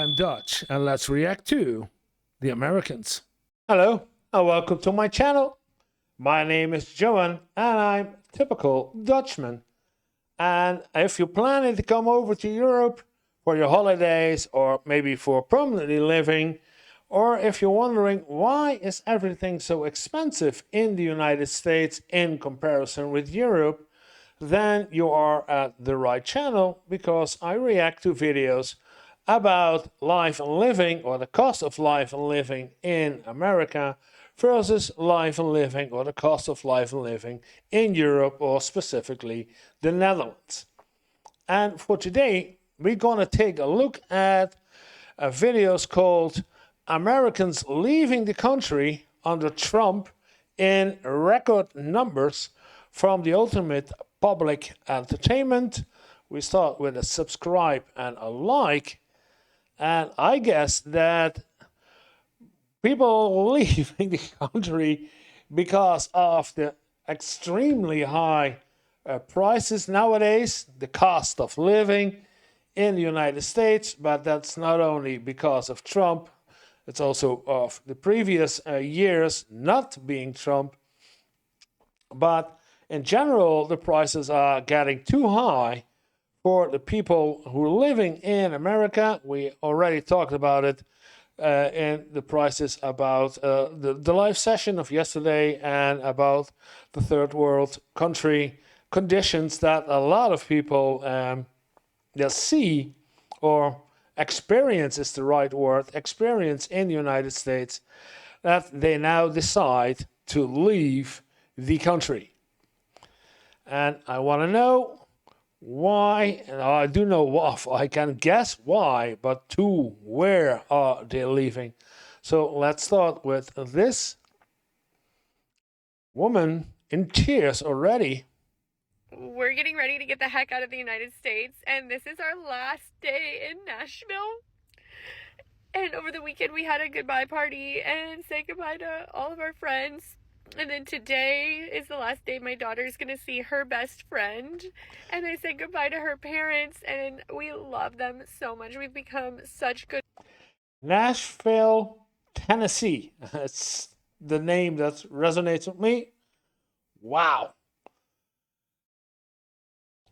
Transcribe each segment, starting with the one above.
I'm Dutch, and let's react to the Americans. Hello, and welcome to my channel. My name is Johan, and I'm typical Dutchman. And if you're planning to come over to Europe for your holidays, or maybe for permanently living, or if you're wondering why is everything so expensive in the United States in comparison with Europe, then you are at the right channel, because I react to videos about life and living, or the cost of life and living in America versus life and living, or the cost of life and living in Europe, or specifically the Netherlands. And for today, we're going to take a look at videos called Americans Leaving the Country Under Trump in Record Numbers from the Ultimate Public Entertainment. We start with a subscribe and a like. And I guess that people leaving the country because of the extremely high prices nowadays, the cost of living in the United States. But that's not only because of Trump, it's also of the previous years not being Trump. But in general, the prices are getting too high for the people who are living in America. We already talked about it in the prices about the live session of yesterday, and about the third world country conditions that a lot of people see, or experience is the right word, experience in the United States, that they now decide to leave the country. And I want to know why. And I do know I can guess why, but to where are they leaving? So let's start with this woman in tears already. We're getting ready to get the heck out of the United States, and this is our last day in Nashville. And over the weekend we had a goodbye party and said goodbye to all of our friends. And then today is the last day my daughter's going to see her best friend. And I said goodbye to her parents, and we love them so much. We've become such good. Nashville, Tennessee. It's the name that resonates with me. Wow.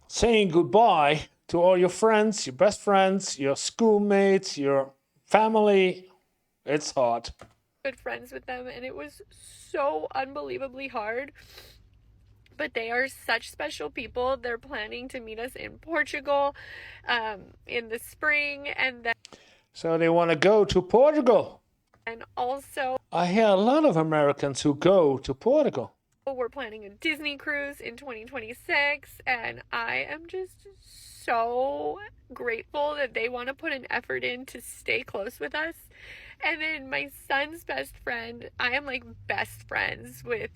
Saying goodbye to all your friends, your best friends, your schoolmates, your family. It's hard. Good friends with them, and it was so unbelievably hard. But they are such special people. They're planning to meet us in Portugal in the spring, and then so they want to go to Portugal. And also, I hear a lot of Americans who go to Portugal. We're planning a Disney cruise in 2026, and I am just so grateful that they want to put an effort in to stay close with us. And then my son's best friend, I am like best friends with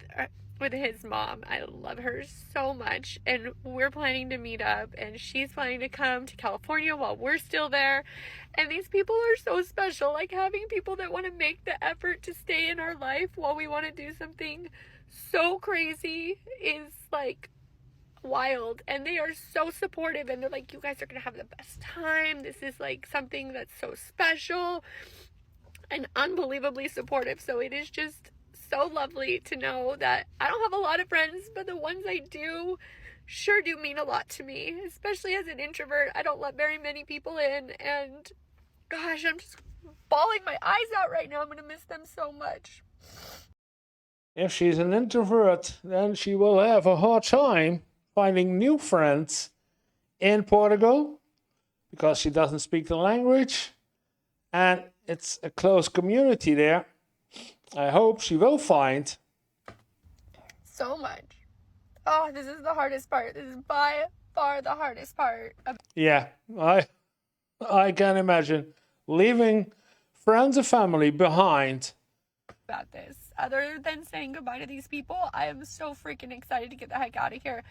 his mom. I love her so much, and we're planning to meet up, and she's planning to come to California while we're still there. And these people are so special. Like, having people that want to make the effort to stay in our life while we want to do something so crazy is like wild. And they are so supportive, and they're like, you guys are gonna have the best time. This is like something that's so special, and unbelievably supportive. So it is just so lovely to know that I don't have a lot of friends, but the ones I do sure do mean a lot to me, especially as an introvert. I don't let very many people in, and gosh, I'm just bawling my eyes out right now. I'm gonna miss them so much. If she's an introvert, then she will have a hard time finding new friends in Portugal, because she doesn't speak the language, and it's a close community there. I hope she will find so much. Oh, this is the hardest part. This is by far the hardest part. Yeah, I can imagine leaving friends and family behind. About this, other than saying goodbye to these people, I am so freaking excited to get the heck out of here.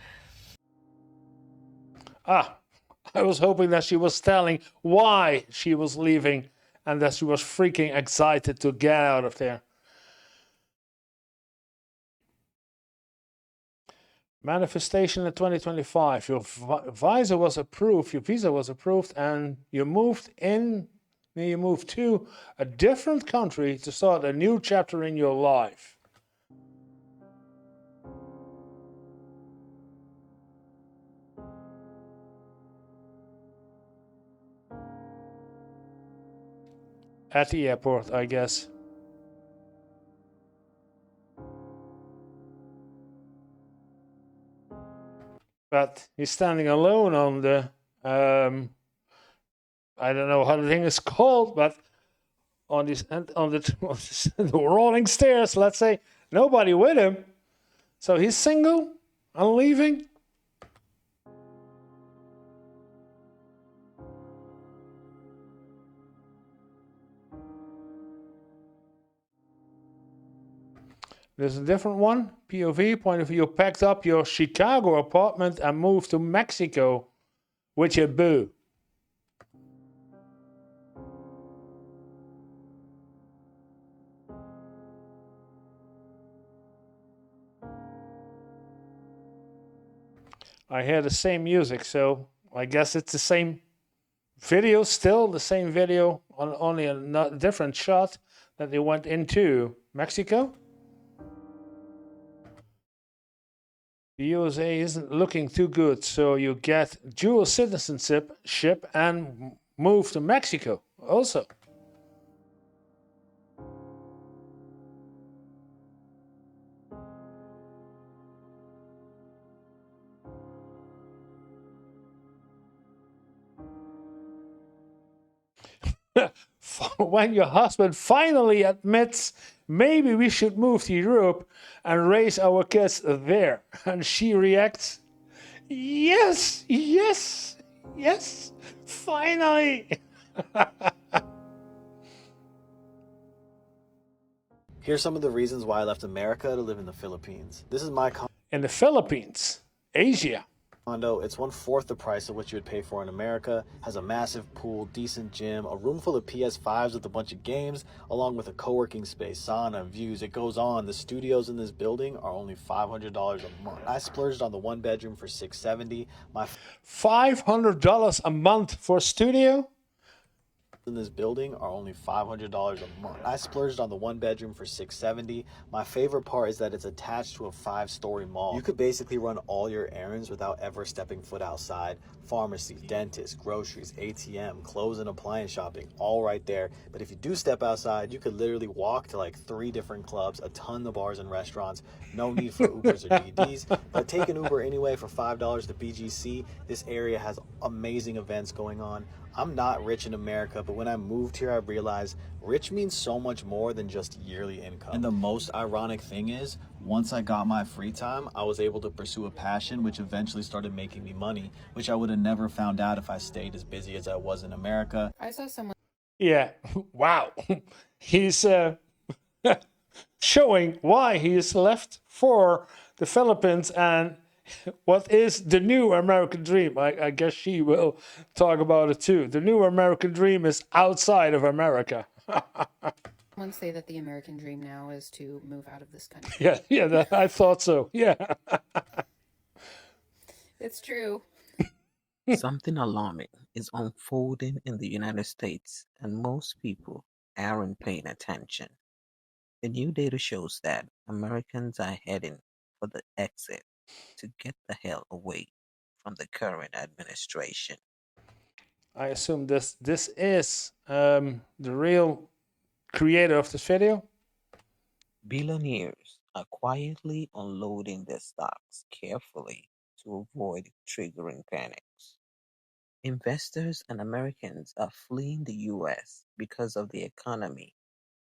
I was hoping that she was telling why she was leaving, and that she was freaking excited to get out of there. Manifestation in 2025. Your visa was approved, and you moved in Then you move to a different country to start a new chapter in your life. At the airport, I guess. But he's standing alone on the I don't know how the thing is called, but on this on the rolling stairs, let's say, nobody with him. So he's single and leaving. There's a different one. POV, point of view, packed up your Chicago apartment and moved to Mexico with your boo. I hear the same music, so I guess it's the same video, still the same video, on only a different shot that they went into Mexico. The USA isn't looking too good, so you get dual citizenship and move to Mexico also. When your husband finally admits, maybe we should move to Europe and raise our kids there, and she reacts, yes, yes, yes, finally. Here's some of the reasons why I left America to live in the Philippines. This is my In the Philippines, Asia. condo. It's 1/4 the price of what you would pay for in America. Has a massive pool, decent gym, a room full of PS5s with a bunch of games, along with a co-working space, sauna, views. It goes on. The studios in this building are only $500 a month. I splurged on the one bedroom for $670. My $500 a month for studio? in this building are only $500 a month. I splurged on the one bedroom for $670. My favorite part is that it's attached to a 5-story mall. You could basically run all your errands without ever stepping foot outside. Pharmacy, dentist, groceries, ATM, clothes and appliance shopping, all right there. But if you do step outside, you could literally walk to like 3 different clubs, a ton of bars and restaurants. No need for Ubers or DDs. But take an Uber anyway for $5 to BGC. This area has amazing events going on. I'm not rich in America, but when I moved here, I realized rich means so much more than just yearly income. And the most ironic thing is, once I got my free time, I was able to pursue a passion which eventually started making me money, which I would have never found out if I stayed as busy as I was in America. I saw someone. Yeah, wow. He's showing why he's left for the Philippines and what is the new American dream. I guess she will talk about it too. The new American dream is outside of America. Someone say that the American dream now is to move out of this country. Yeah, I thought so. Yeah. It's true. Something alarming is unfolding in the United States, and most people aren't paying attention. The new data shows that Americans are heading for the exit to get the hell away from the current administration. I assume this is the real creator of this video. Billionaires are quietly unloading their stocks carefully to avoid triggering panics. Investors and Americans are fleeing the US because of the economy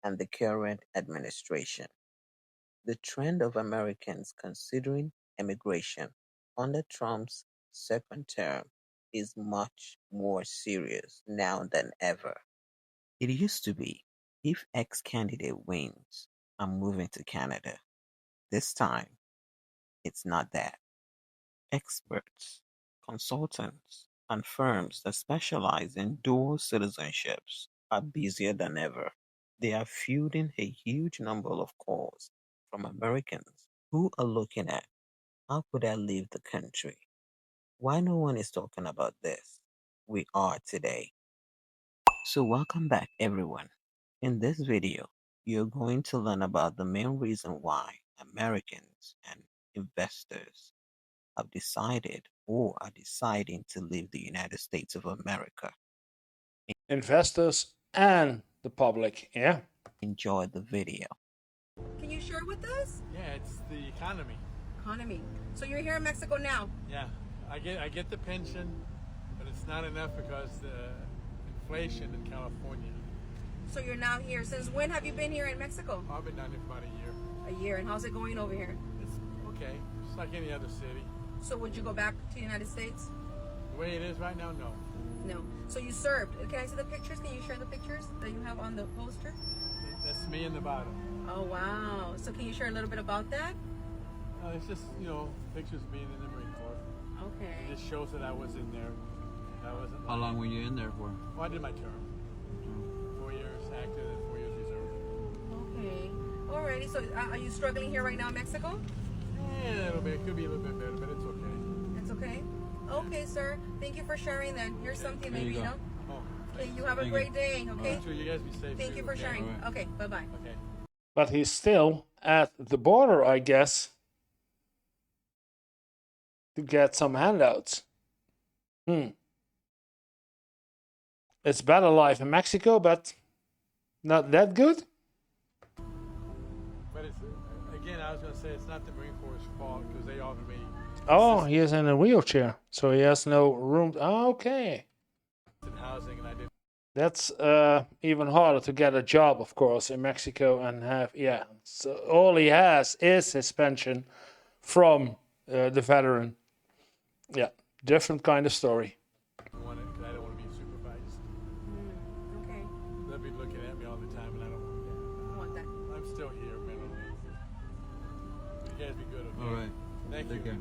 and the current administration. The trend of Americans considering emigration under Trump's second term is much more serious now than ever. It used to be, if X candidate wins, I'm moving to Canada. This time, it's not that. Experts, consultants, and firms that specialize in dual citizenships are busier than ever. They are fielding a huge number of calls from Americans who are looking at, how could I leave the country? Why no one is talking about this? We are today. So welcome back everyone. In this video, you're going to learn about the main reason why Americans and investors have decided or are deciding to leave the United States of America. Investors and the public, yeah. Enjoy the video. Can you share with us? Yeah, it's the economy. Economy. So you're here in Mexico now? Yeah, I get the pension, but it's not enough because the inflation in California. So you're now here. Since when have you been here in Mexico? I've been down here for about a year. A year. And how's it going over here? It's okay, just like any other city. So would you go back to the United States? The way it is right now, no. No. So you served. Can I see the pictures? Can you share the pictures that you have on the poster? That's me in the bottom. Oh, wow. So can you share a little bit about that? It's just, pictures of being in the Marine Corps. Okay. It just shows that I was in there. I wasn't. How long were you in there for? Well, I did my term. 4 years active and 4 years reserve. Okay. Alrighty. So are you struggling here right now in Mexico? Yeah, a little bit. It could be a little bit better, but it's okay. It's okay? Okay, sir. Thank you for sharing then. Here's something There maybe, you go. Oh, Okay, you have a Thank great day, okay? sure you guys be safe. Thank too. you for Okay. sharing. alright. Okay, bye-bye. Okay. But he's still at the border, I guess, to get some handouts. It's better life in Mexico, but not that good. But it's, again, I was going to say it's not the Marine Corps' fault because they offered me Oh, he is in a wheelchair, so he has no room. Okay. assisted housing, and I did. That's even harder to get a job, of course, in Mexico and have, yeah. So all he has is his pension from the veteran. Yeah, different kind of story. Want it because I don't want to be supervised. Okay, They'll be looking at me all the time, and I don't want that. I want that. I'm still here mentally. You guys be good, okay? All right. Thank Take you. care.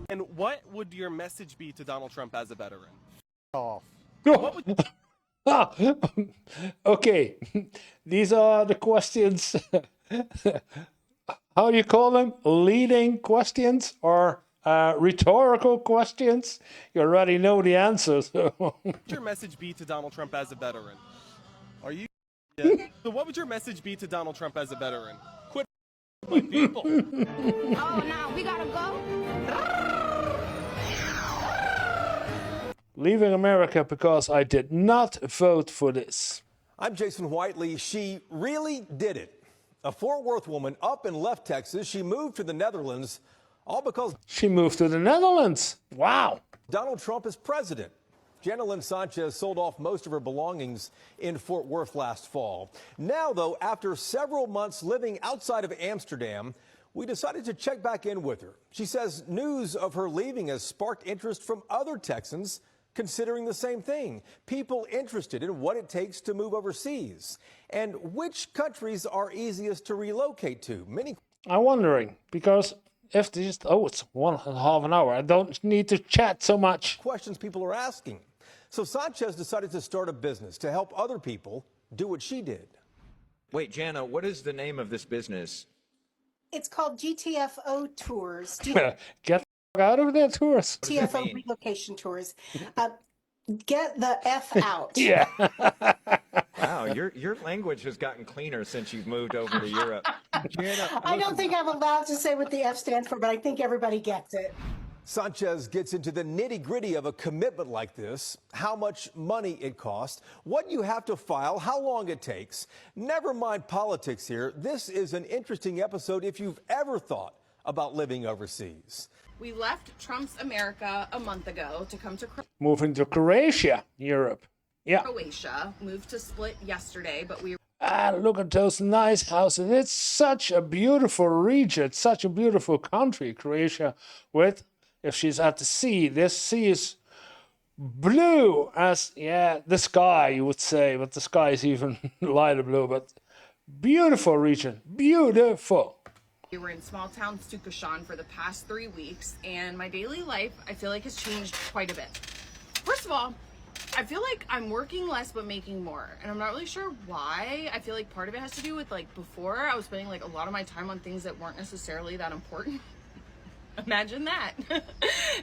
And what would your message be to Donald Trump as a veteran? Okay, these are the questions. How do you call them? Leading questions or rhetorical questions? You already know the answers. What would your message be to Donald Trump as a veteran? Are you? Yeah. So what would your message be to Donald Trump as a veteran? Quit my people. Oh, now we gotta go. Leaving America because I did not vote for this. I'm Jason Whiteley. She really did it. A Fort Worth woman up and left Texas. She moved to the Netherlands, all because She moved to the Netherlands. Wow. Donald Trump is president. Jenilyn Sanchez sold off most of her belongings in Fort Worth last fall. Now, though, after several months living outside of Amsterdam, we decided to check back in with her. She says news of her leaving has sparked interest from other Texans considering the same thing. People interested in what it takes to move overseas and which countries are easiest to relocate to. Many I'm wondering because if they just, it's 1.5 an hour, I don't need to chat so much. questions people are asking. So Sanchez decided to start a business to help other people do what she did. Wait, Jana, what is the name of this business? It's called GTFO Tours, Get the f- out of there, tourists. GTFO mean? Relocation Tours. Get the F out. Yeah. Wow, your language has gotten cleaner since you've moved over to Europe. I don't think I'm allowed to say what the F stands for, but I think everybody gets it. Sanchez gets into the nitty-gritty of a commitment like this, how much money it costs, what you have to file, how long it takes. Never mind politics here. This is an interesting episode if you've ever thought about living overseas. We left Trump's America a month ago to come to Moving to Croatia, Europe. Yeah. Croatia, moved to Split yesterday, but we Ah, look at those nice houses. It's such a beautiful region. It's such a beautiful country, Croatia. With, if she's at the sea, this sea is blue as, yeah, the sky, you would say, but the sky is even lighter blue. But beautiful region. Beautiful. We were in small town Stukashan for the past 3 weeks, and my daily life, I feel like, has changed quite a bit. First of all, I feel like I'm working less but making more, and I'm not really sure why. I feel like part of it has to do with, like, before I was spending like a lot of my time on things that weren't necessarily that important. Imagine that.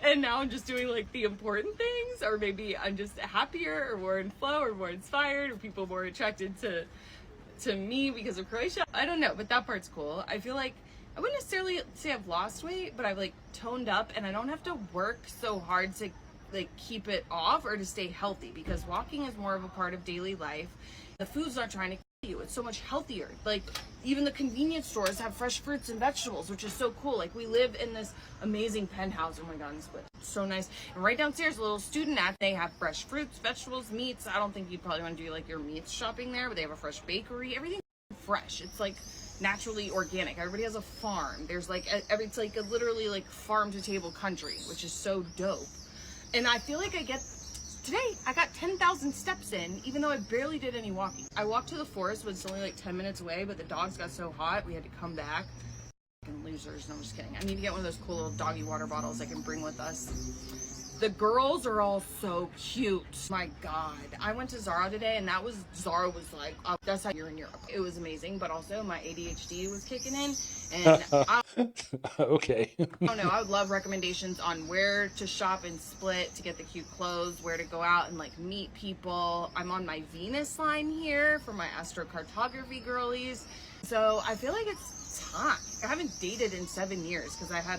And now I'm just doing like the important things, or maybe I'm just happier or more in flow or more inspired or people more attracted to me because of Croatia. I don't know, but that part's cool. I feel like I wouldn't necessarily say I've lost weight, but I've like toned up and I don't have to work so hard to like keep it off or to stay healthy, because walking is more of a part of daily life. The food's not trying to kill you. It's so much healthier. Like even the convenience stores have fresh fruits and vegetables, which is so cool. Like we live in this amazing penthouse. Oh my God, it's so nice. And right downstairs, a little student app, they have fresh fruits, vegetables, meats. I don't think you'd probably want to do like your meats shopping there, but they have a fresh bakery. Everything's fresh. It's like naturally organic. Everybody has a farm. There's like it's like a literally like farm to table country, which is so dope. And I feel like today I got 10,000 steps in, even though I barely did any walking. I walked to the forest, but it's only like 10 minutes away, but the dogs got so hot we had to come back. Fucking losers. No, I'm just kidding. I need to get one of those cool little doggy water bottles I can bring with us. The girls are all so cute. My God. I went to Zara today and Zara was like, oh, that's how you're in Europe. It was amazing, but also my ADHD was kicking in. And Okay. I don't know. I would love recommendations on where to shop and split to get the cute clothes, where to go out and like meet people. I'm on my Venus line here for my astrocartography girlies. So I feel like it's time. I haven't dated in 7 years because I had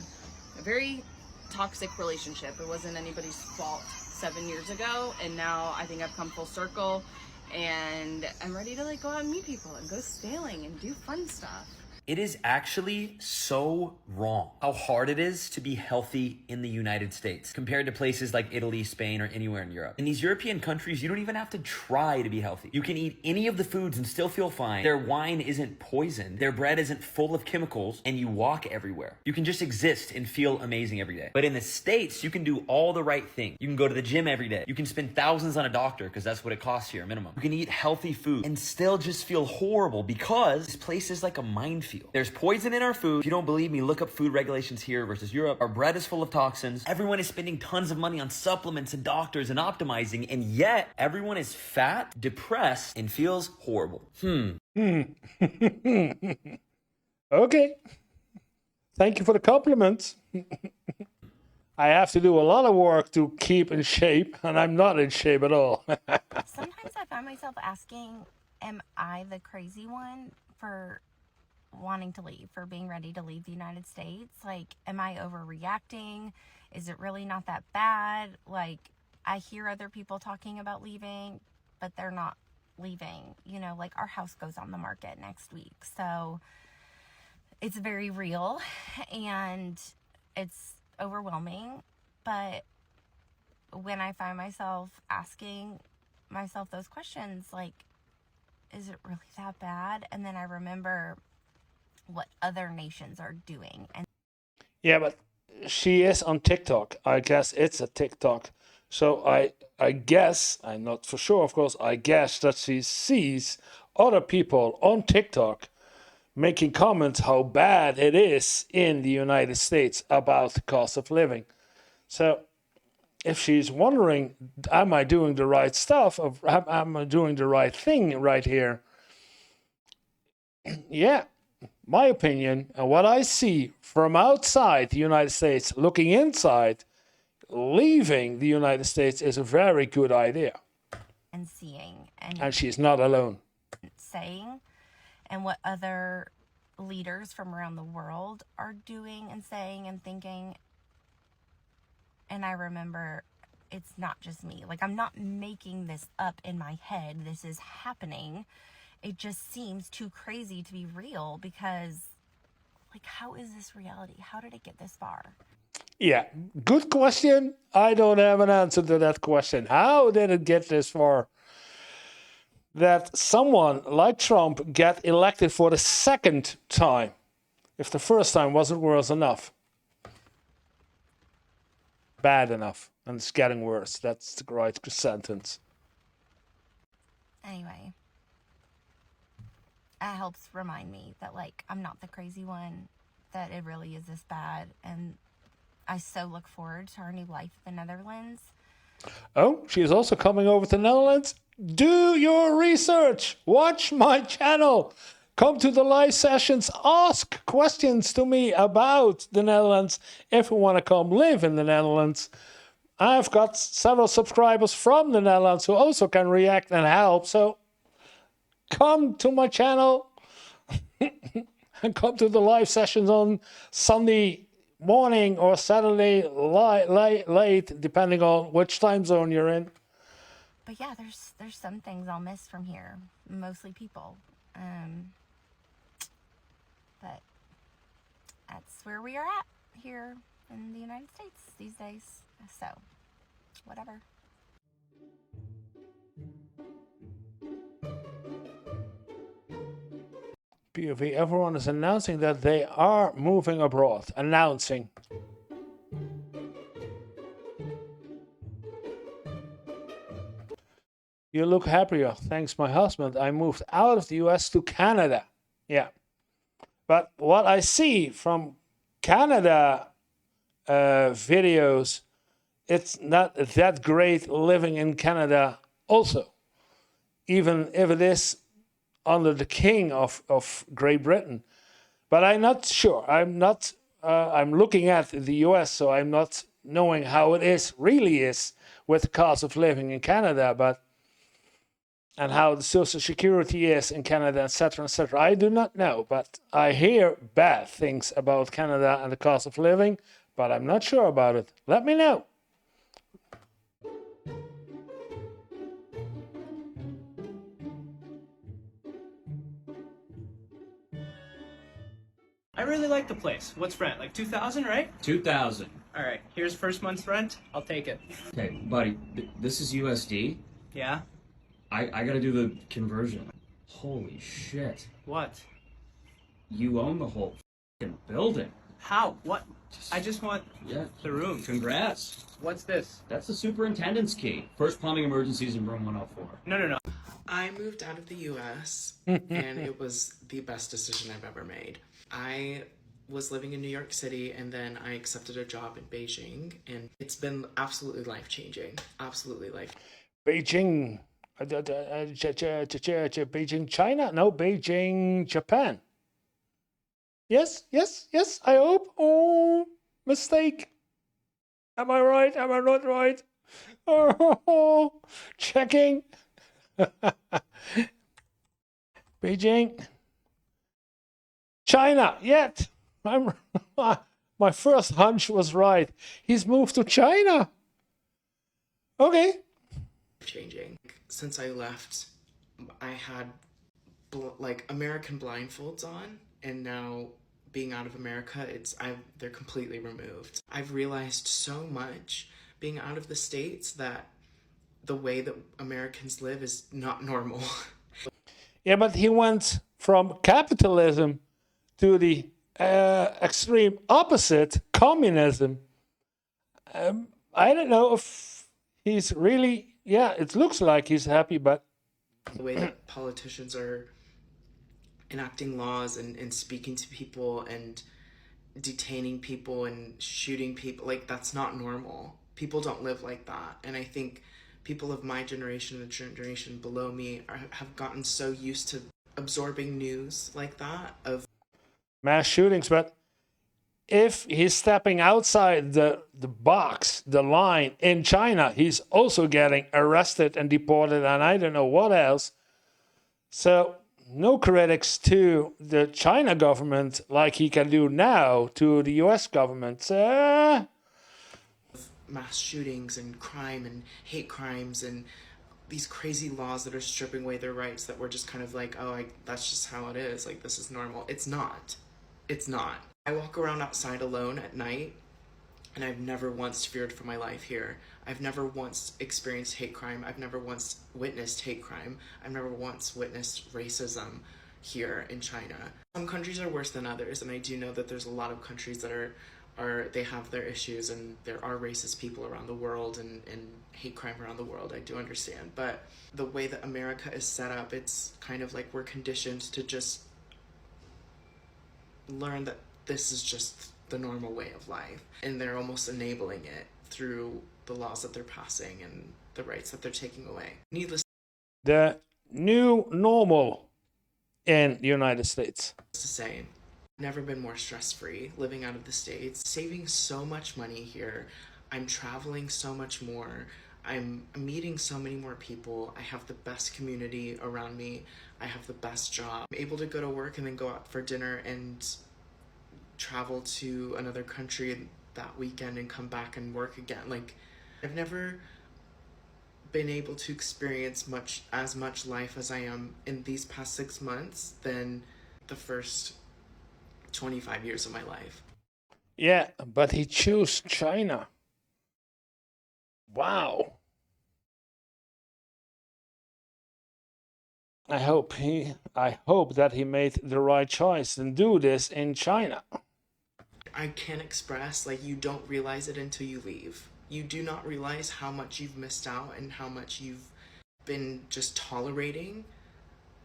a very toxic relationship. It wasn't anybody's fault 7 years ago, and now I think I've come full circle and I'm ready to like go out and meet people and go sailing and do fun stuff. It is actually so wrong how hard it is to be healthy in the United States compared to places like Italy, Spain, or anywhere in Europe. In these European countries, you don't even have to try to be healthy. You can eat any of the foods and still feel fine. Their wine isn't poisoned. Their bread isn't full of chemicals, and you walk everywhere. You can just exist and feel amazing every day. But in the States, you can do all the right things. You can go to the gym every day. You can spend thousands on a doctor because that's what it costs here, minimum. You can eat healthy food and still just feel horrible because this place is like a minefield. There's poison in our food. If you don't believe me, look up food regulations here versus Europe. Our bread is full of toxins. Everyone is spending tons of money on supplements and doctors and optimizing, and yet everyone is fat, depressed, and feels horrible. Okay. Thank you for the compliments. I have to do a lot of work to keep in shape, and I'm not in shape at all. Sometimes I find myself asking, am I the crazy one for wanting to leave, for being ready to leave the United States? Like, am I overreacting? Is it really not that bad? Like, I hear other people talking about leaving, but they're not leaving. You know, like our house goes on the market next week. So it's very real and it's overwhelming. But when I find myself asking myself those questions, like, is it really that bad? And then I remember what other nations are doing. And Yeah, but she is on TikTok. I guess it's a TikTok. So I guess, I'm not for sure, of course, I guess that she sees other people on TikTok making comments how bad it is in the United States about the cost of living. So if she's wondering, am I doing the right stuff? Or am I doing the right thing right here? Yeah. My opinion and what I see from outside the United States looking inside, leaving the United States is a very good idea. And seeing and she's not alone. Saying, and what other leaders from around the world are doing and saying and thinking. And I remember it's not just me. Like, I'm not making this up in my head. This is happening. It just seems too crazy to be real because, like, how is this reality? How did it get this far? Yeah, good question. I don't have an answer to that question. How did it get this far? That someone like Trump get elected for the second time, if the first time wasn't worse enough. Bad enough, and it's getting worse. That's the right sentence. Anyway. It helps remind me that, like, I'm not the crazy one, that it really is this bad. And I so look forward to our new life in the Netherlands. Oh, she is also coming over to the Netherlands? Do your research. Watch my channel. Come to the live sessions. Ask questions to me about the Netherlands if you want to come live in the Netherlands. I've got several subscribers from the Netherlands who also can react and help. So come to my channel and come to the live sessions on Sunday morning or Saturday late, depending on which time zone you're in. But yeah, there's some things I'll miss from here, mostly people. But that's where we are at here in the United States these days. So, whatever. POV, everyone is announcing that they are moving abroad. Announcing. You look happier. Thanks, my husband. I moved out of the US to Canada. Yeah. But what I see from Canada videos, it's not that great living in Canada also. Even if it is under the king of Great Britain. But I'm not sure. I'm looking at the US, so I'm not knowing how it really is with the cost of living in Canada, and how the social security is in Canada, etc., etc. I do not know, but I hear bad things about Canada and the cost of living, but I'm not sure about it. Let me know. I really like the place. What's rent? Like 2,000, right? 2,000. All right. Here's first month's rent. I'll take it. Okay, buddy, this is USD. Yeah. I gotta do the conversion. Holy shit. What? You own the whole fucking building. How? What? I just want the room. Congrats. What's this? That's the superintendent's key. First plumbing emergencies in room 104. No. I moved out of the US and it was the best decision I've ever made. I was living in New York City and then I accepted a job in Beijing and it's been absolutely life-changing. Absolutely life. Beijing. Beijing, China? No, Beijing, Japan. Yes, I hope. Oh, mistake. Am I right? Am I not right? Oh, checking. Beijing. China, yet. My first hunch was right. He's moved to China. Okay. Changing. Since I left, I had American blindfolds on, and now being out of America, they're completely removed. I've realized so much being out of the States that the way that Americans live is not normal. Yeah, but he went from capitalism to the extreme opposite, communism. I don't know if he's really, it looks like he's happy, but the way that politicians are enacting laws and speaking to people and detaining people and shooting people, that's not normal. People don't live like that. And I think people of my generation and the generation below me have gotten so used to absorbing news like that of mass shootings. But if he's stepping outside the box, the line in China, he's also getting arrested and deported and I don't know what else. So no critics to the China government like he can do now to the US government. Mass shootings and crime and hate crimes and these crazy laws that are stripping away their rights that we're just kind of that's just how it is. This is normal. It's not. It's not. I walk around outside alone at night and I've never once feared for my life here. I've never once experienced hate crime. I've never once witnessed hate crime. I've never once witnessed racism here in China. Some countries are worse than others, and I do know that there's a lot of countries that they have their issues and there are racist people around the world and hate crime around the world. I do understand. But the way that America is set up, it's kind of like we're conditioned to just learn that this is just the normal way of life. And they're almost enabling it through the laws that they're passing and the rights that they're taking away. Needless. The new normal in the United States. To say, never been more stress-free living out of the States, saving so much money here. I'm traveling so much more. I'm meeting so many more people. I have the best community around me. I have the best job. I'm able to go to work and then go out for dinner and travel to another country that weekend and come back and work again. Like, I've never been able to experience as much life as I am in these past 6 months than the first 25 years of my life. Yeah, but he chose China. Wow. I hope that he made the right choice and do this in China. I can't express, like, you don't realize it until you leave. You do not realize how much you've missed out and how much you've been just tolerating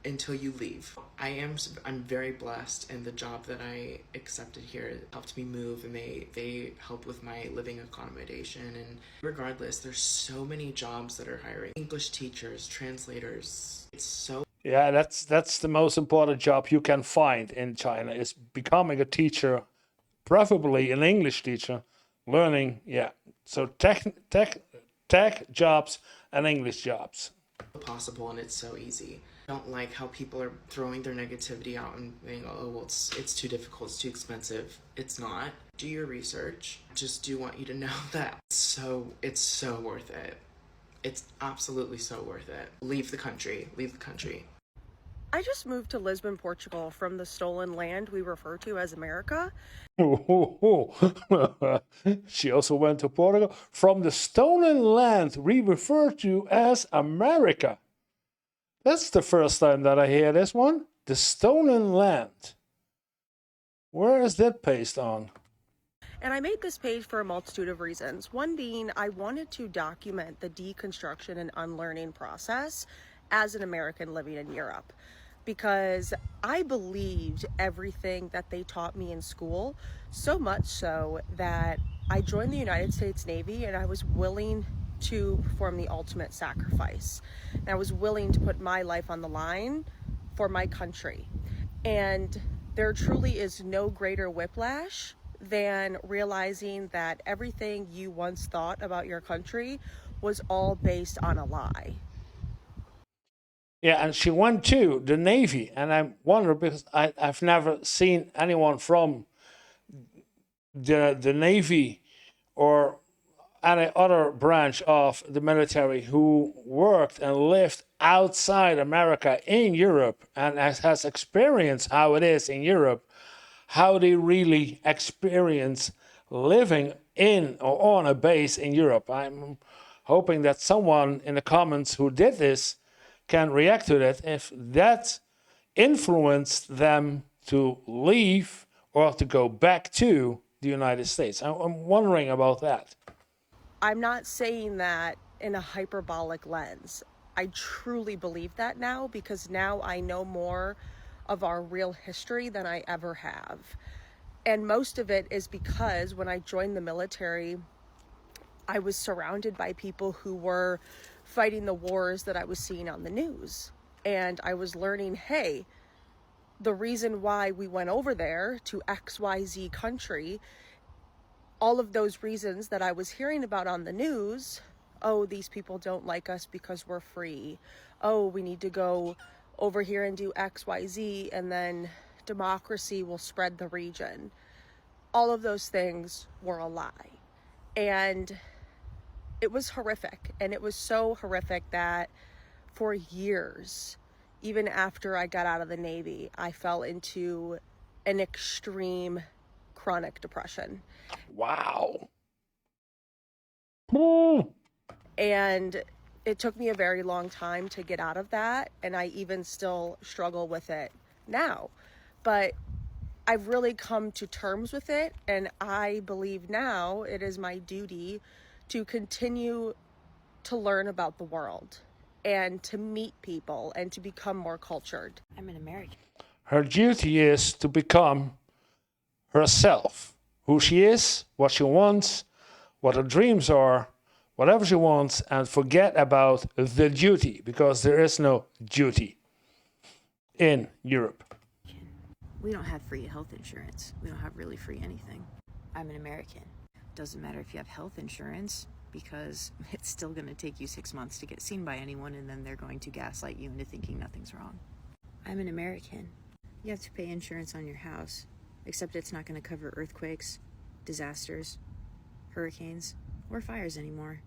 until you leave. I'm very blessed, and the job that I accepted here helped me move, and they help with my living accommodation. And regardless, there's so many jobs that are hiring English teachers, translators. It's so Yeah, that's the most important job you can find in China, is becoming a teacher, preferably an English teacher, learning, yeah. So tech jobs and English jobs. possible, and it's so easy. I don't like how people are throwing their negativity out and saying, oh, well, it's too difficult, it's too expensive. It's not. Do your research. Just do want you to know that it's so worth it. It's absolutely so worth it. Leave the country. Leave the country. I just moved to Lisbon, Portugal from the stolen land we refer to as America. She also went to Portugal. From the stolen land we refer to as America. That's the first time that I hear this one. The stolen land. Where is that based on? And I made this page for a multitude of reasons. One being, I wanted to document the deconstruction and unlearning process as an American living in Europe, because I believed everything that they taught me in school, so much so that I joined the United States Navy, and I was willing to perform the ultimate sacrifice. And I was willing to put my life on the line for my country. And there truly is no greater whiplash than realizing that everything you once thought about your country was all based on a lie. Yeah, and she went to the Navy, and I wonder, because I've never seen anyone from the Navy or any other branch of the military who worked and lived outside America in Europe and has experienced how it is in Europe, how they really experience living in or on a base in Europe. I'm hoping that someone in the comments who did this can react to that, if that influenced them to leave or to go back to the United States. I'm wondering about that. I'm not saying that in a hyperbolic lens. I truly believe that now, because now I know more of our real history than I ever have. And most of it is because when I joined the military, I was surrounded by people who were fighting the wars that I was seeing on the news. And I was learning, hey, the reason why we went over there to XYZ country, all of those reasons that I was hearing about on the news, oh, these people don't like us because we're free. Oh, we need to go over here and do XYZ, and then democracy will spread the region. All of those things were a lie. And it was horrific. And it was so horrific that for years, even after I got out of the Navy, I fell into an extreme chronic depression. Wow. And it took me a very long time to get out of that, and I even still struggle with it now. But I've really come to terms with it, and I believe now it is my duty to continue to learn about the world and to meet people and to become more cultured. I'm an American. Her duty is to become herself, who she is, what she wants, what her dreams are, whatever she wants, and forget about the duty, because there is no duty. in Europe. We don't have free health insurance. We don't have really free anything. I'm an American. Doesn't matter if you have health insurance because it's still going to take you 6 months to get seen by anyone, and then they're going to gaslight you into thinking nothing's wrong. I'm an American. You have to pay insurance on your house, except it's not going to cover earthquakes, disasters, hurricanes, or fires anymore.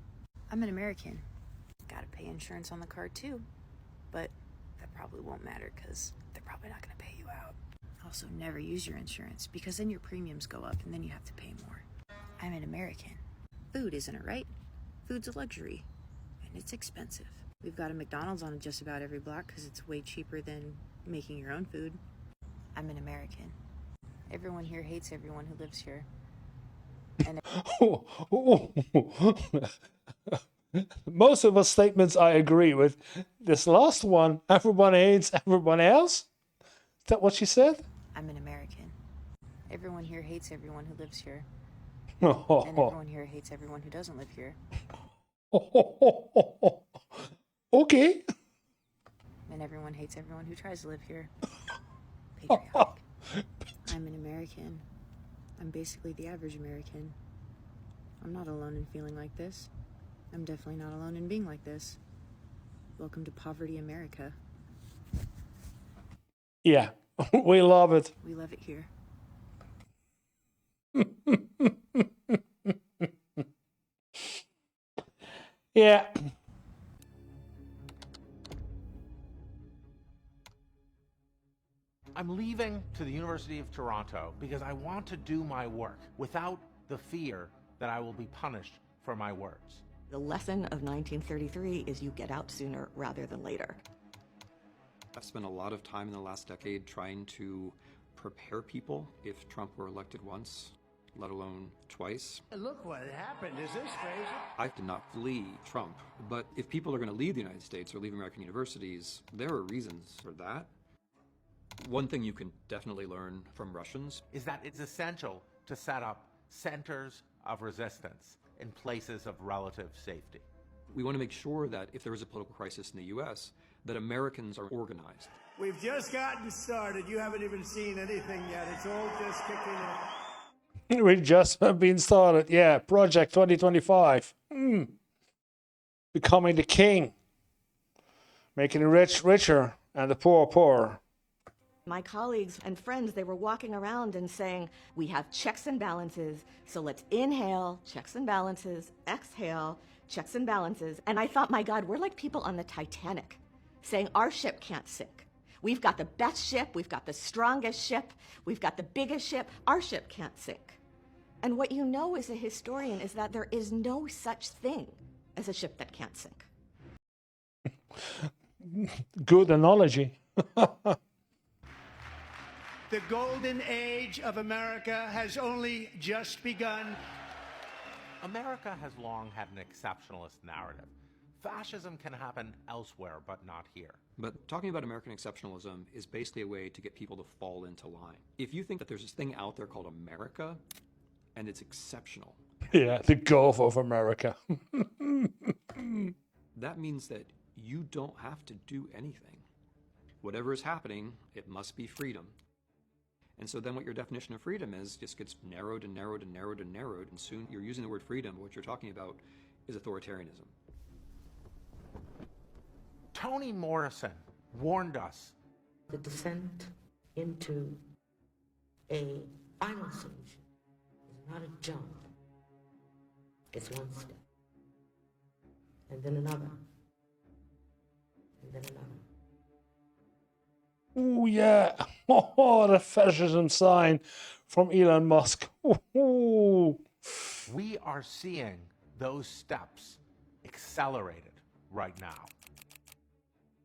I'm an American. Gotta pay insurance on the car too, but that probably won't matter because they're probably not going to pay you out. Also, never use your insurance because then your premiums go up and then you have to pay more. I'm an American. Food, isn't it right? Food's a luxury, and it's expensive. We've got a McDonald's on just about every block because it's way cheaper than making your own food. I'm an American. Everyone here hates everyone who lives here. And Most of the statements I agree with. This last one, everyone hates everyone else? Is that what she said? I'm an American. Everyone here hates everyone who lives here. And everyone here hates everyone who doesn't live here. Okay. And everyone hates everyone who tries to live here. Patriotic. I'm an American. I'm basically the average American. I'm not alone in feeling like this. I'm definitely not alone in being like this. Welcome to Poverty America. Yeah, we love it. We love it here. Yeah. I'm leaving to the University of Toronto because I want to do my work without the fear that I will be punished for my words. The lesson of 1933 is you get out sooner rather than later. I've spent a lot of time in the last decade trying to prepare people if Trump were elected once, let alone twice. Look what happened. Is this crazy? I did not flee Trump, but if people are going to leave the United States or leave American universities, there are reasons for that. One thing you can definitely learn from Russians is that it's essential to set up centers of resistance in places of relative safety. We want to make sure that if there is a political crisis in the U.S., that Americans are organized. We've just gotten started. You haven't even seen anything yet. It's all just kicking in. We just have been started. Yeah, Project 2025. Becoming the king. Making the rich richer and the poor poorer. My colleagues and friends, they were walking around and saying, we have checks and balances, so let's inhale, checks and balances, exhale, checks and balances. And I thought, my God, we're like people on the Titanic saying our ship can't sink. We've got the best ship, we've got the strongest ship, we've got the biggest ship, our ship can't sink. And what you know as a historian is that there is no such thing as a ship that can't sink. Good analogy. The golden age of America has only just begun. America has long had an exceptionalist narrative. Fascism can happen elsewhere, but not here. But talking about American exceptionalism is basically a way to get people to fall into line. If you think that there's this thing out there called America, and it's exceptional. Yeah, the Gulf of America. That means that you don't have to do anything. Whatever is happening, it must be freedom. And so then what your definition of freedom is just gets narrowed and narrowed and narrowed and narrowed, and soon you're using the word freedom, but what you're talking about is authoritarianism. Toni Morrison warned us. The descent into a final solution is not a jump. It's one step. And then another. And then another. Oh, yeah. Oh, the fascism sign from Elon Musk. Ooh. We are seeing those steps accelerated right now.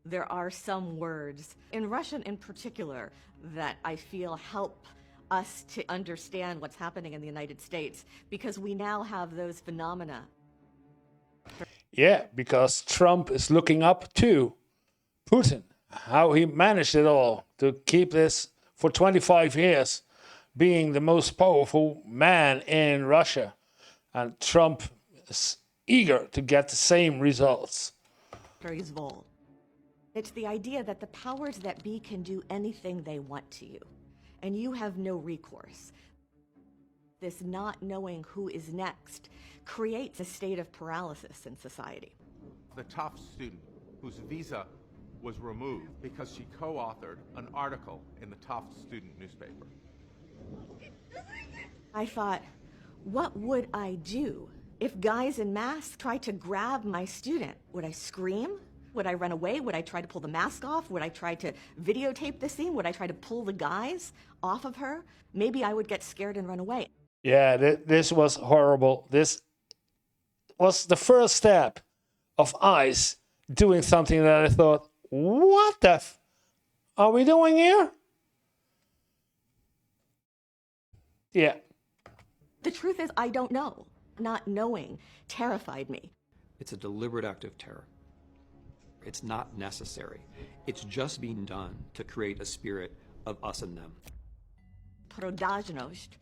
There are some words, in Russian in particular, that I feel help us to understand what's happening in the United States, because we now have those phenomena. Yeah, because Trump is looking up to Putin. How he managed it all to keep this for 25 years, being the most powerful man in Russia. And Trump is eager to get the same results. It's the idea that the powers that be can do anything they want to you, and you have no recourse. This not knowing who is next creates a state of paralysis in society. The Tufts student whose visa was removed because she co-authored an article in the Tufts student newspaper. I thought, what would I do if guys in masks tried to grab my student? Would I scream? Would I run away? Would I try to pull the mask off? Would I try to videotape the scene? Would I try to pull the guys off of her? Maybe I would get scared and run away. Yeah, this was horrible. This was the first step of ICE doing something that I thought, what the f are we doing here? Yeah. The truth is, I don't know. Not knowing terrified me. It's a deliberate act of terror. It's not necessary. It's just being done to create a spirit of us and them. Продажность.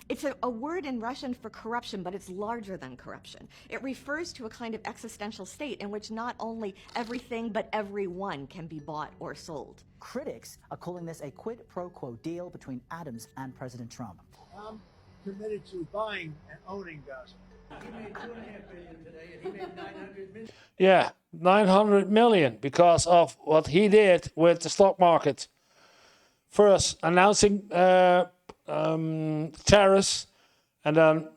It's a word in Russian for corruption, but it's larger than corruption. It refers to a kind of existential state in which not only everything but everyone can be bought or sold. Critics are calling this a quid pro quo deal between Adams and President Trump. I'm committed to buying and owning gospel. He made $2.5 billion today, and he made $900 million. Yeah, 900 million because of what he did with the stock market. First announcing tariffs, and then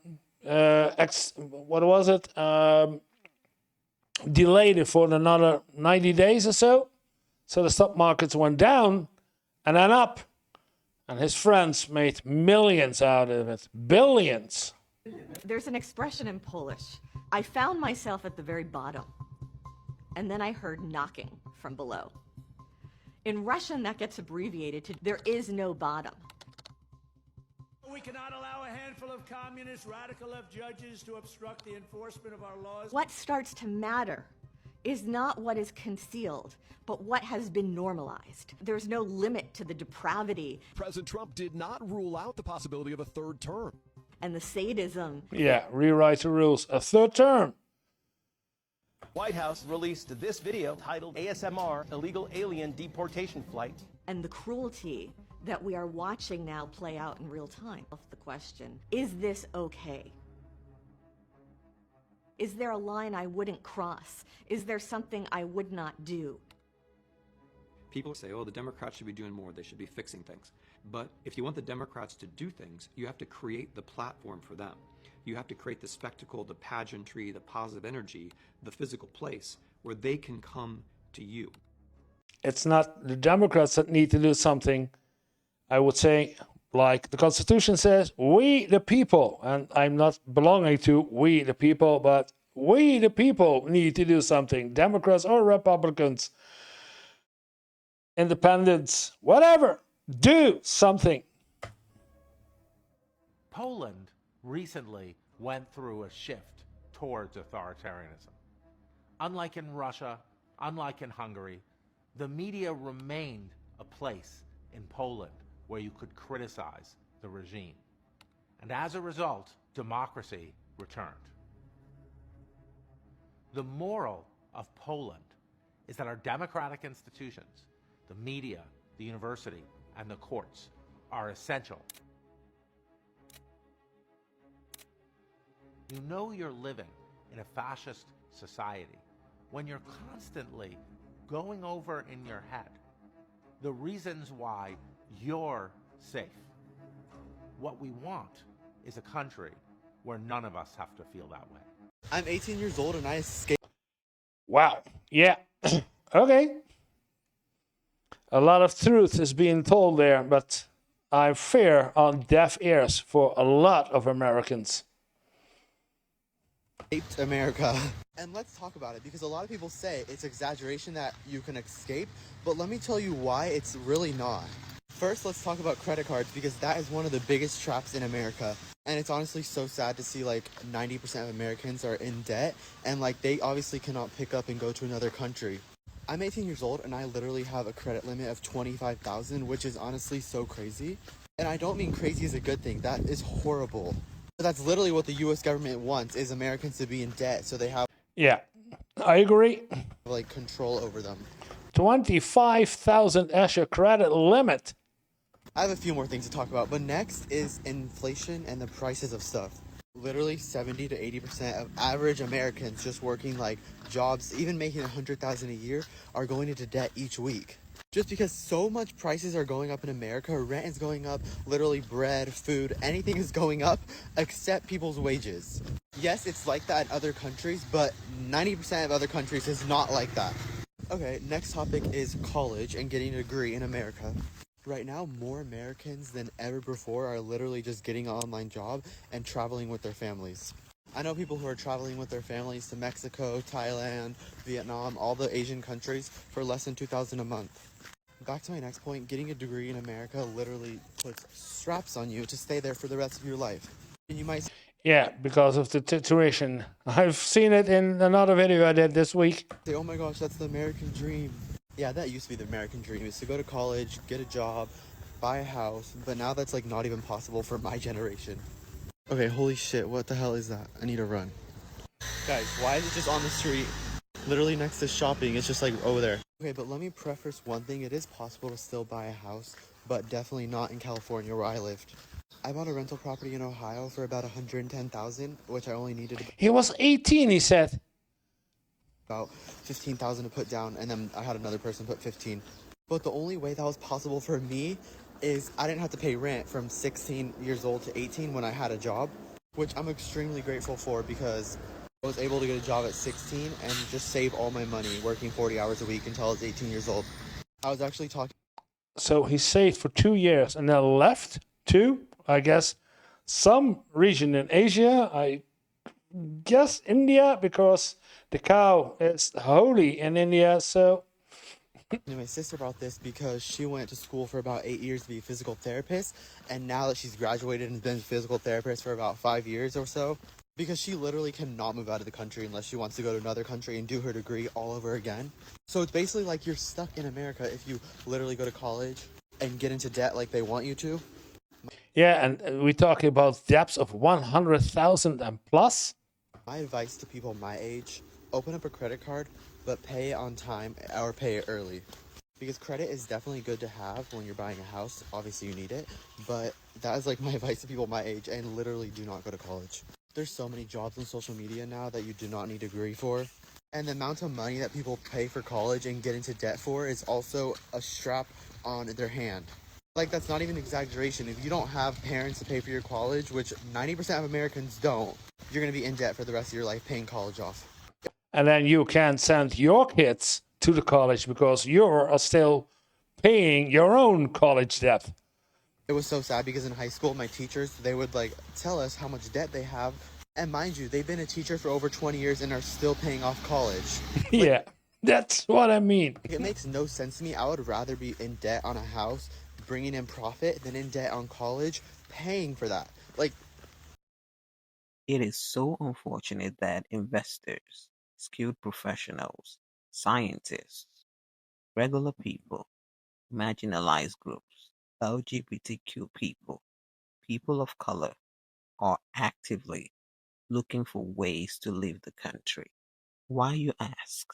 delayed it for another 90 days or so. So the stock markets went down and then up. And his friends made millions out of it. Billions. There's an expression in Polish. I found myself at the very bottom, and then I heard knocking from below. In Russian, that gets abbreviated to there is no bottom. We cannot allow a handful of communist radical left judges to obstruct the enforcement of our laws. What starts to matter is not what is concealed, but what has been normalized. There's no limit to the depravity. President Trump did not rule out the possibility of a third term. And the sadism. Yeah, rewrite the rules. A third term. White House released this video titled ASMR, Illegal Alien Deportation Flight. And the cruelty that we are watching now play out in real time. The question, is this okay? Is there a line I wouldn't cross? Is there something I would not do? People say, oh, the Democrats should be doing more, they should be fixing things. But if you want the Democrats to do things, you have to create the platform for them. You have to create the spectacle, the pageantry, the positive energy, the physical place where they can come to you. It's not the Democrats that need to do something. I would say, like the Constitution says, we the people, and I'm not belonging to we the people, but we the people need to do something. Democrats or Republicans, independents, whatever, do something. Poland recently went through a shift towards authoritarianism. Unlike in Russia, unlike in Hungary, the media remained a place in Poland where you could criticize the regime. And as a result, democracy returned. The moral of Poland is that our democratic institutions, the media, the university, and the courts are essential. You know you're living in a fascist society when you're constantly going over in your head the reasons why you're safe. What we want is a country where none of us have to feel that way. I'm 18 years old and I escaped. Wow. Yeah. Okay. A lot of truth is being told there, but I fear on deaf ears for a lot of Americans. America. And let's talk about it, because a lot of people say it's exaggeration that you can escape, but let me tell you why it's really not. First, let's talk about credit cards, because that is one of the biggest traps in America. And it's honestly so sad to see like 90% of Americans are in debt, and like they obviously cannot pick up and go to another country. I'm 18 years old and I literally have a credit limit of $25,000, which is honestly so crazy. And I don't mean crazy is a good thing. That is horrible. That's literally what the US government wants, is Americans to be in debt, so they have... Yeah, I agree. like control over them. 25,000 as your credit limit. I have a few more things to talk about, but next is inflation and the prices of stuff. Literally 70 to 80% of average Americans just working like jobs, even making 100,000 a year, are going into debt each week. Just because so much prices are going up in America, rent is going up, literally bread, food, anything is going up except people's wages. Yes, it's like that in other countries, but 90% of other countries is not like that. Okay, next topic is college and getting a degree in America. Right now, more Americans than ever before are literally just getting an online job and traveling with their families. I know people who are traveling with their families to Mexico, Thailand, Vietnam, all the Asian countries for less than $2,000 a month. Back to my next point, getting a degree in America literally puts straps on you to stay there for the rest of your life. And you might Yeah, because of the situation. I've seen it in another video I did this week. say, oh my gosh, that's the American dream. Yeah, that used to be the American dream, is to go to college, get a job, buy a house, but now that's like not even possible for my generation. Okay, holy shit, what the hell is that? I need to run. Guys, why is it just on the street? Literally next to shopping, it's just like over there. Okay, but let me preface one thing. It is possible to still buy a house, but definitely not in California where I lived. I bought a rental property in Ohio for about $110,000, which I only needed He was 18, he said. about $15,000 to put down, and then I had another person put 15. But the only way that was possible for me is I didn't have to pay rent from 16 years old to 18 when I had a job, which I'm extremely grateful for because I was able to get a job at 16 and just save all my money working 40 hours a week until I was 18 years old. I was actually talking. So he saved for 2 years and then left to, I guess, some region in Asia. I guess India, because the cow is holy in India. So My sister about this because she went to school for about 8 years to be a physical therapist, and now that she's graduated and has been a physical therapist for about 5 years or so, because she literally cannot move out of the country unless she wants to go to another country and do her degree all over again. So it's basically like you're stuck in America if you literally go to college and get into debt like they want you to. yeah, and we're talking about debts of 100,000 and plus. My advice to people my age, open up a credit card, but pay it on time or pay it early. Because credit is definitely good to have when you're buying a house. Obviously you need it, but that is like my advice to people my age, and literally do not go to college. There's so many jobs on social media now that you do not need a degree for. And the amount of money that people pay for college and get into debt for is also a strap on their hand. Like, that's not even exaggeration. If you don't have parents to pay for your college, which 90% of Americans don't, you're going to be in debt for the rest of your life paying college off. And then you can send your kids to the college because you're still paying your own college debt. It was so sad because in high school, my teachers, they would like tell us how much debt they have. And mind you, they've been a teacher for over 20 years and are still paying off college. Yeah, that's what I mean. It makes no sense to me. I would rather be in debt on a house, bringing in profit, than in debt on college, paying for that. Like, it is so unfortunate that investors, skilled professionals, scientists, regular people, marginalized groups, LGBTQ people, people of color are actively looking for ways to leave the country. Why, you ask?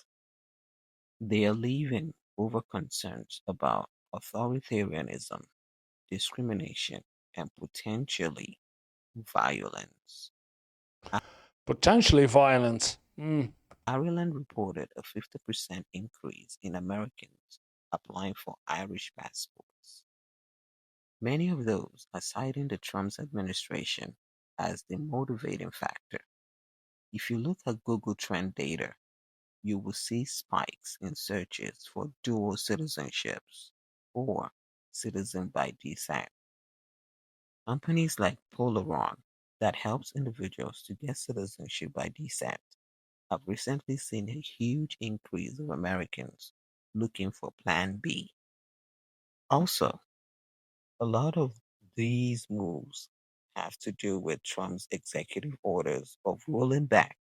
They are leaving over concerns about authoritarianism, discrimination, and potentially violence. Potentially violence. Ireland reported a 50% increase in Americans applying for Irish passports. Many of those are citing the Trump administration as the motivating factor. If you look at Google Trend data, you will see spikes in searches for dual citizenships or citizen by descent. Companies like Polaron, that helps individuals to get citizenship by descent, have recently seen a huge increase of Americans looking for Plan B. Also, a lot of these moves have to do with Trump's executive orders of rolling back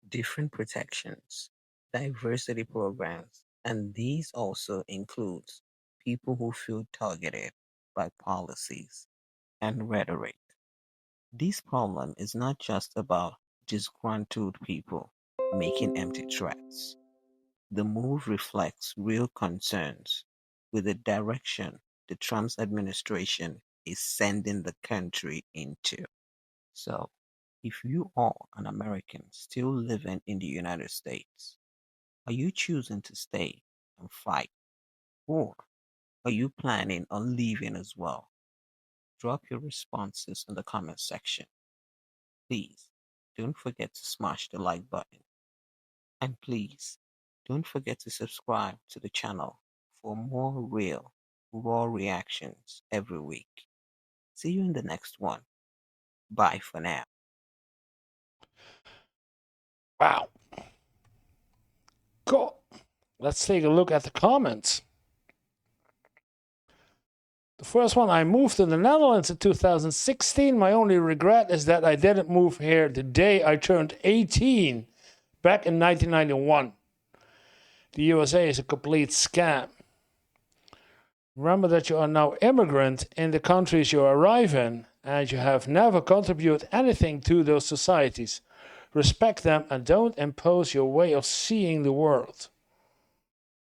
different protections, diversity programs, and these also includes people who feel targeted by policies and rhetoric. This problem is not just about disgruntled people making empty threats. The move reflects real concerns with the direction the Trump administration is sending the country into. So, if you are an American still living in the United States, are you choosing to stay and fight, or are you planning on leaving as well? Drop your responses in the comment section. Please don't forget to smash the like button. And please don't forget to subscribe to the channel for more real, raw reactions every week. See you in the next one. Bye for now. Wow. Cool. Let's take a look at the comments. The first one, I moved to the Netherlands in 2016. My only regret is that I didn't move here the day I turned 18 back in 1991. The USA is a complete scam. Remember that you are now immigrant in the countries you arrive in, and you have never contributed anything to those societies. Respect them and don't impose your way of seeing the world.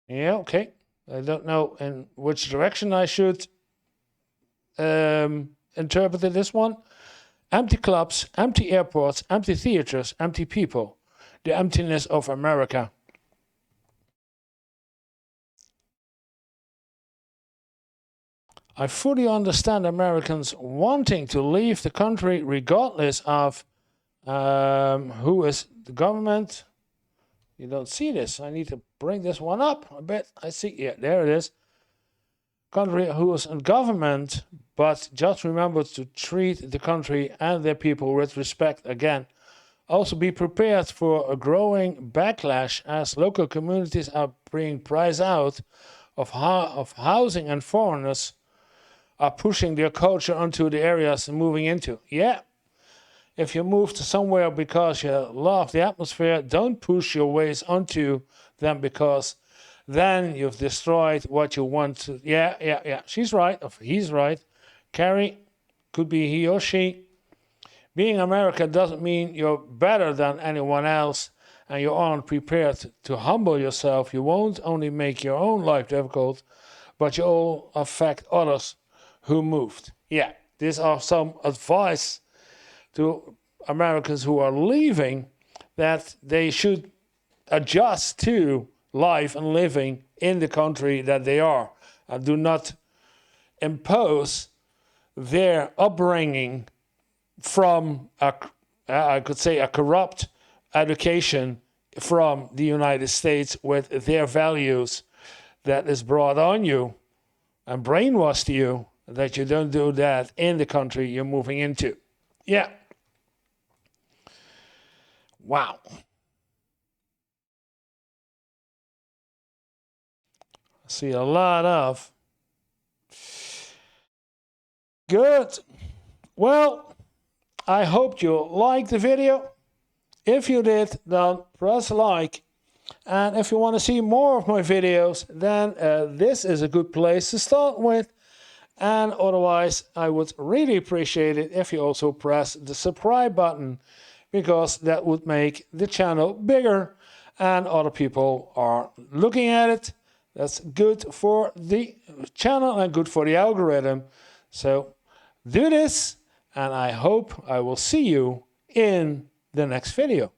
Yeah, okay. I don't know in which direction I should interpret this one. Empty clubs, empty airports, empty theaters, empty people. The emptiness of America. I fully understand Americans wanting to leave the country regardless of who is the government. You don't see this. I need to bring this one up a bit. I see, yeah, there it is. Country who is in government, but just remember to treat the country and their people with respect again. Also be prepared for a growing backlash as local communities are being priced out of housing, and foreigners are pushing their culture onto the areas they're moving into. Yeah, if you move to somewhere because you love the atmosphere, don't push your ways onto them, because then you've destroyed what you want to. Yeah. She's right, or he's right. Carrie, could be he or she. Being American doesn't mean you're better than anyone else and you aren't prepared to humble yourself. You won't only make your own life difficult, but you all affect others who moved. Yeah, these are some advice to Americans who are leaving, that they should adjust to life and living in the country that they are, and do not impose their upbringing from I could say a corrupt education from the United States with their values that is brought on you and brainwashed you, that you don't do that in the country you're moving into. Yeah. Wow. I see a lot of. Good. Well, I hope you liked the video. If you did, then press like. And if you want to see more of my videos, then this is a good place to start with. And otherwise, I would really appreciate it if you also press the subscribe button, because that would make the channel bigger and other people are looking at it. That's good for the channel and good for the algorithm. So do this, and I hope I will see you in the next video.